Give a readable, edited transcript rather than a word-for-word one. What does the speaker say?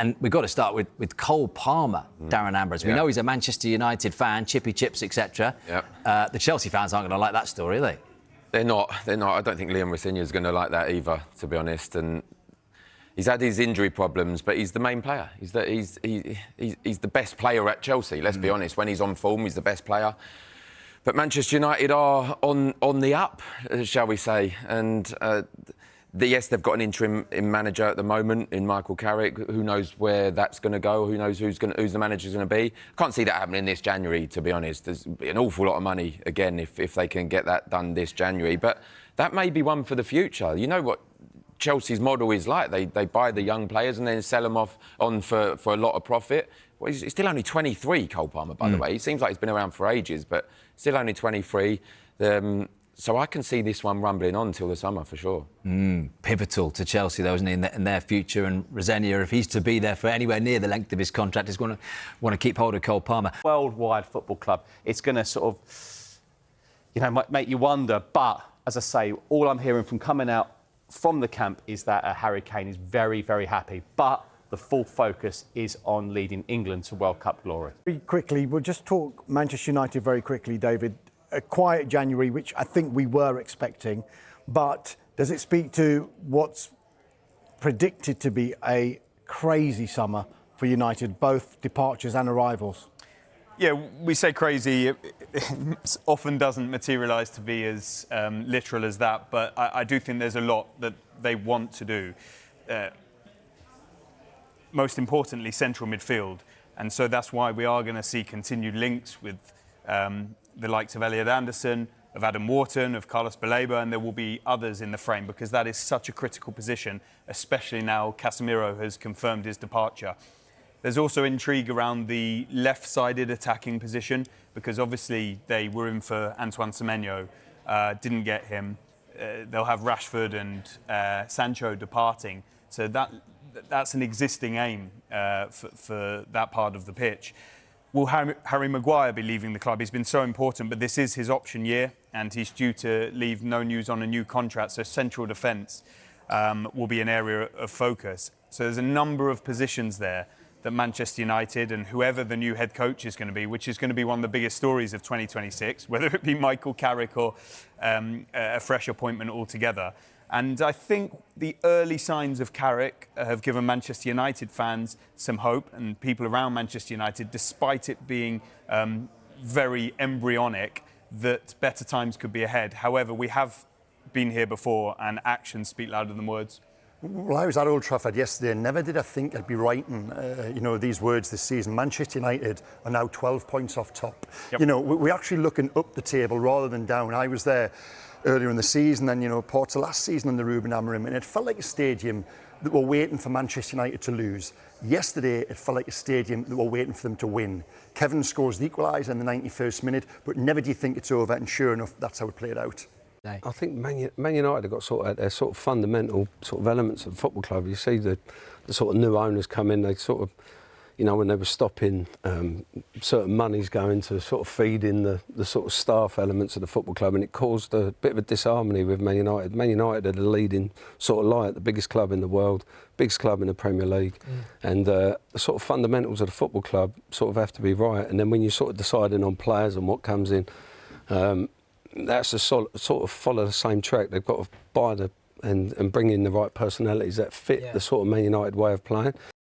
And we've got to start with Cole Palmer, Darren Ambrose. We know he's a Manchester United fan, chippy chips, etc. The Chelsea fans aren't going to like that story, are they? They're not. I don't think Liam Rosenior's going to like that either, to be honest. And he's had his injury problems, but he's the main player. He's the best player at Chelsea, let's be honest. When he's on form, he's the best player. But Manchester United are on the up, shall we say. And yes, they've got an interim manager at the moment in Michael Carrick. Who knows where that's going to go? Who knows who's the manager's going to be? Can't see that happening this January, to be honest. There's an awful lot of money, again, if they can get that done this January. But that may be one for the future. You know what Chelsea's model is like. They buy the young players and then sell them on for a lot of profit. Well, he's still only 23, Cole Palmer, by the way. He seems like he's been around for ages, but still only 23. So I can see this one rumbling on till the summer, for sure. Pivotal to Chelsea, though, isn't he, in their future? And Rosenior, if he's to be there for anywhere near the length of his contract, is going to want to keep hold of Cole Palmer. Worldwide football club. It's going to sort of, make you wonder. But, as I say, all I'm hearing from coming out from the camp is that Harry Kane is very, very happy. But the full focus is on leading England to World Cup glory. Very quickly, we'll just talk Manchester United very quickly, David. A quiet January, which I think we were expecting, but does it speak to what's predicted to be a crazy summer for United, both departures and arrivals? Yeah, we say crazy. It often doesn't materialise to be as literal as that, but I do think there's a lot that they want to do. Most importantly, central midfield. And so that's why we are going to see continued links with the likes of Elliot Anderson, of Adam Wharton, of Carlos Baleba, and there will be others in the frame because that is such a critical position, especially now Casemiro has confirmed his departure. There's also intrigue around the left-sided attacking position because obviously they were in for Antoine Semenyo, didn't get him. They'll have Rashford and Sancho departing, so that's an existing aim for that part of the pitch. Will Harry Maguire be leaving the club? He's been so important, but this is his option year and he's due to leave, no news on a new contract, so central defence will be an area of focus. So there's a number of positions there that Manchester United and whoever the new head coach is going to be, which is going to be one of the biggest stories of 2026, whether it be Michael Carrick or a fresh appointment altogether. And I think the early signs of Carrick have given Manchester United fans some hope and people around Manchester United, despite it being very embryonic, that better times could be ahead. However, we have been here before and actions speak louder than words. Well, I was at Old Trafford yesterday and never did I think I'd be writing, these words this season. Manchester United are now 12 points off top. Yep. We're actually looking up the table rather than down. I was there earlier in the season and, parts of last season on the Ruben Amorim, and it felt like a stadium that were waiting for Manchester United to lose. Yesterday, it felt like a stadium that were waiting for them to win. Kevin scores the equaliser in the 91st minute, but never do you think it's over, and sure enough, that's how it played out. I think Man United have got their fundamental elements of the football club. You see the sort of new owners come in, they when they were stopping certain monies going to feeding the sort of staff elements of the football club, and it caused a bit of a disharmony with Man United. Man United are the leading light, the biggest club in the world, biggest club in the Premier League, and the fundamentals of the football club have to be right. And then when you're deciding on players and what comes in, that's a follow the same track. They've got to buy and bring in the right personalities that fit the Man United way of playing.